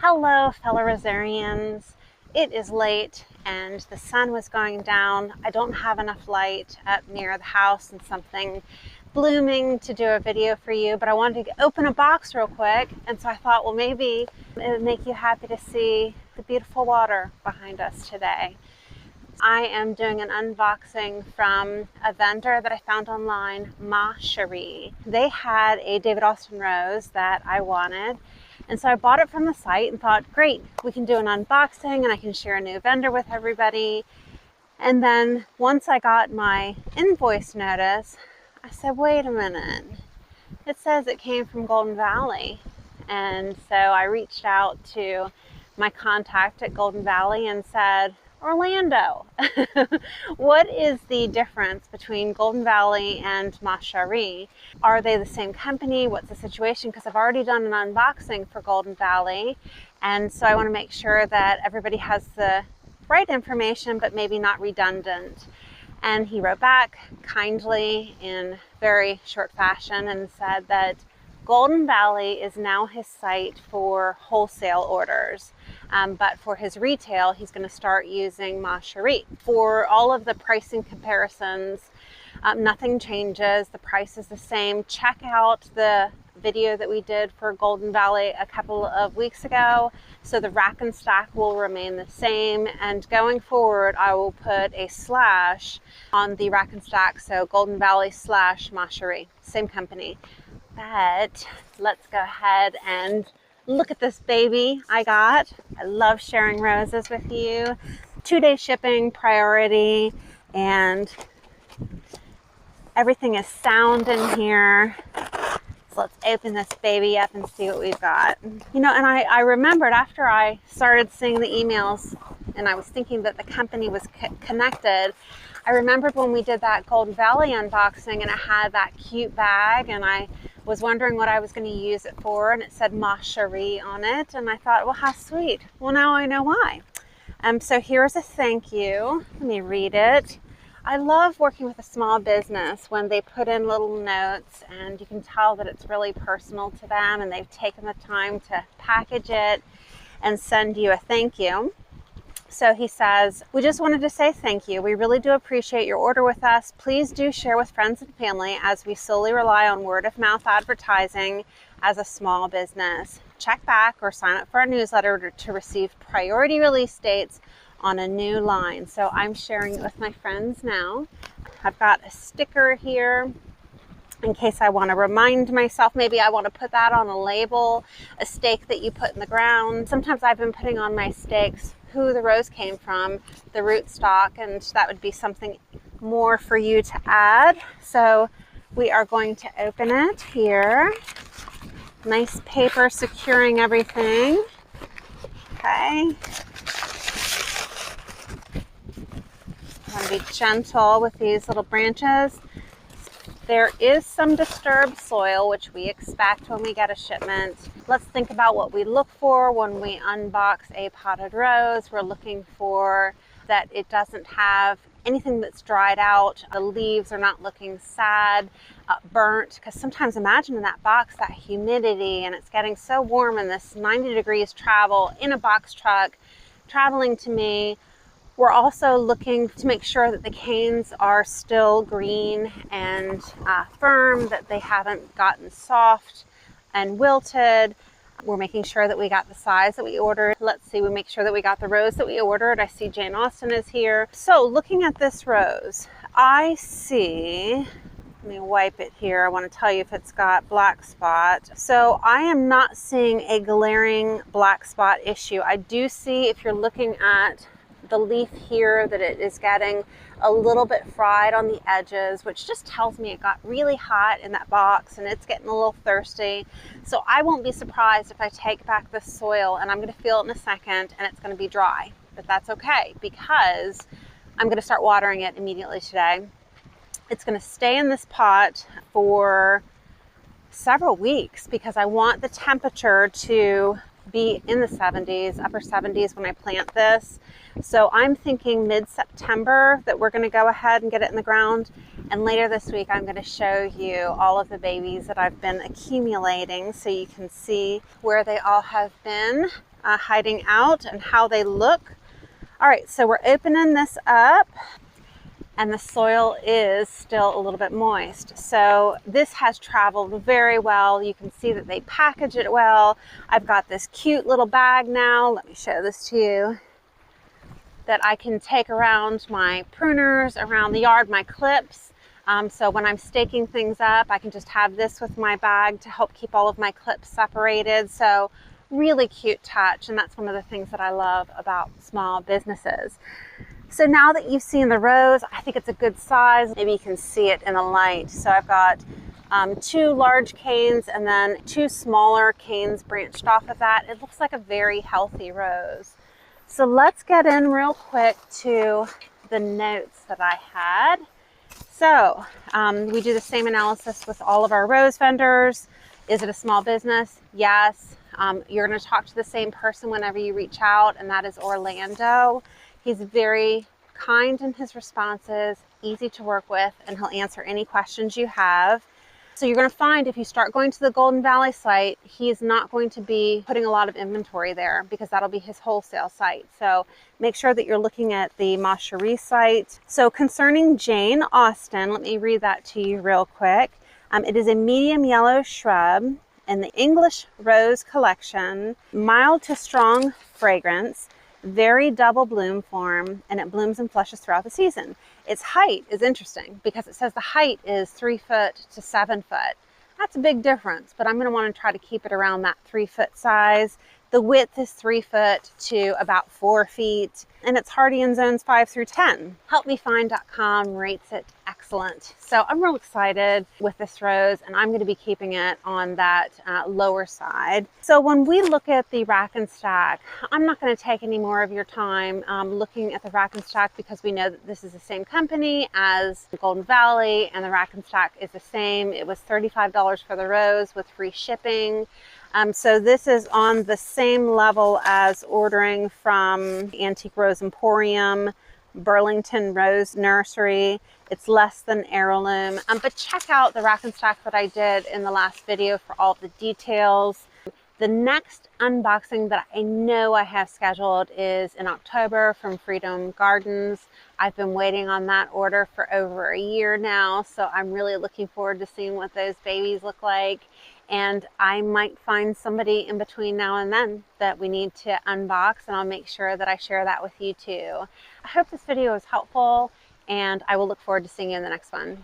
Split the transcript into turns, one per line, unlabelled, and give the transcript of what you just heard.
Hello, fellow Rosarians. It is late and the sun was going down. I don't have enough light up near the house and something blooming to do a video for you, but I wanted to open a box real quick, and so I thought, well, maybe it would make you happy to see the beautiful water behind us today. I am doing an unboxing from a vendor that I found online, Ma Cherie. They had a David Austin rose that I wanted, and so I bought it from the site and thought, great, we can do an unboxing and I can share a new vendor with everybody. And then once I got my invoice notice, I said, wait a minute, it says it came from Golden Valley. And so I reached out to my contact at Golden Valley and said, Orlando, what is the difference between Golden Valley and Ma Cherie? Are they the same company? What's the situation? Because I've already done an unboxing for Golden Valley, and so I want to make sure that everybody has the right information, but maybe not redundant. And he wrote back kindly in very short fashion and said that Golden Valley is now his site for wholesale orders, but for his retail, he's going to start using Ma Cherie. For all of the pricing comparisons, nothing changes. The price is the same. Check out the video that we did for Golden Valley a couple of weeks ago. So the rack and stack will remain the same. And going forward, I will put a slash on the rack and stack. So Golden Valley / Ma Cherie, same company. But let's go ahead and look at this baby I got. I love sharing roses with you. 2-day shipping priority, and everything is sound in here. So let's open this baby up and see what we've got. You know, and I remembered after I started seeing the emails and I was thinking that the company was connected, I remembered when we did that Golden Valley unboxing and it had that cute bag, and I was wondering what I was going to use it for, and it said Ma Cherie on it, and I thought, well, how sweet. Well, now I know why. So here's a thank you. Let me read it. I love working with a small business when they put in little notes and you can tell that it's really personal to them and they've taken the time to package it and send you a thank you. So he says, we just wanted to say thank you. We really do appreciate your order with us. Please do share with friends and family as we solely rely on word of mouth advertising as a small business. Check back or sign up for our newsletter to receive priority release dates on a new line. So I'm sharing it with my friends now. I've got a sticker here in case I want to remind myself. Maybe I want to put that on a label, a stake that you put in the ground. Sometimes I've been putting on my stakes who the rose came from, the rootstock, and that would be something more for you to add. So we are going to open it here. Nice paper securing everything. Okay. I want to be gentle with these little branches. There is some disturbed soil, which we expect when we get a shipment. Let's think about what we look for when we unbox a potted rose. We're looking for that it doesn't have anything that's dried out. The leaves are not looking sad, burnt, because sometimes imagine in that box that humidity, and it's getting so warm in this 90 degrees travel in a box truck traveling to me. We're also looking to make sure that the canes are still green and firm, that they haven't gotten soft and wilted. We're making sure that we got the size that we ordered. Let's see, we make sure that we got the rose that we ordered. I see Jayne Austin is here. So looking at this rose, I see, let me wipe it here. I want to tell you if it's got black spot. So I am not seeing a glaring black spot issue. I do see, if you're looking at the leaf here, that it is getting a little bit fried on the edges, which just tells me it got really hot in that box and it's getting a little thirsty. So I won't be surprised if I take back the soil, and I'm going to feel it in a second and it's going to be dry, but that's okay because I'm going to start watering it immediately today. It's going to stay in this pot for several weeks because I want the temperature to be in the 70s, upper 70s when I plant this. So I'm thinking mid-September that we're going to go ahead and get it in the ground. And later this week, I'm going to show you all of the babies that I've been accumulating so you can see where they all have been. hiding out and how they look. All right, so we're opening this up, and the soil is still a little bit moist. So this has traveled very well. You can see that they package it well. I've got this cute little bag now. Let me show this to you, that I can take around my pruners, around the yard, my clips. So when I'm staking things up, I can just have this with my bag to help keep all of my clips separated. So really cute touch, and that's one of the things that I love about small businesses. So now that you've seen the rose, I think it's a good size. Maybe you can see it in the light. So I've got 2 large canes and then 2 smaller canes branched off of that. It looks like a very healthy rose. So let's get in real quick to the notes that I had. So we do the same analysis with all of our rose vendors. Is it a small business? Yes. You're going to talk to the same person whenever you reach out, and that is Orlando. He's very kind in his responses, easy to work with, and he'll answer any questions you have. So you're going to find if you start going to the Golden Valley site, he is not going to be putting a lot of inventory there because that'll be his wholesale site. So make sure that you're looking at the Ma Cherie site. So concerning Jayne Austin, let me read that to you real quick. It is a medium yellow shrub in the English Rose collection, mild to strong fragrance, very double bloom form, and it blooms and flushes throughout the season. Its height is interesting because it says the height is 3 foot to 7 foot. That's a big difference, but I'm going to want to try to keep it around that 3 foot size. The width is 3 foot to about 4 feet, and it's hardy in zones 5 through 10. HelpMeFind.com rates it excellent. So I'm real excited with this rose, and I'm going to be keeping it on that lower side. So when we look at the rack and stack, I'm not going to take any more of your time looking at the rack and stack because we know that this is the same company as Golden Valley, and the rack and stack is the same. It was $35 for the rose with free shipping. So this is on the same level as ordering from Antique Rose Emporium, Burlington Rose Nursery. It's less than heirloom, but check out the rack and stack that I did in the last video for all the details. The next unboxing that I know I have scheduled is in October from Freedom Gardens. I've been waiting on that order for over a year now, so I'm really looking forward to seeing what those babies look like. And I might find somebody in between now and then that we need to unbox, and I'll make sure that I share that with you too. I hope this video was helpful, and I will look forward to seeing you in the next one.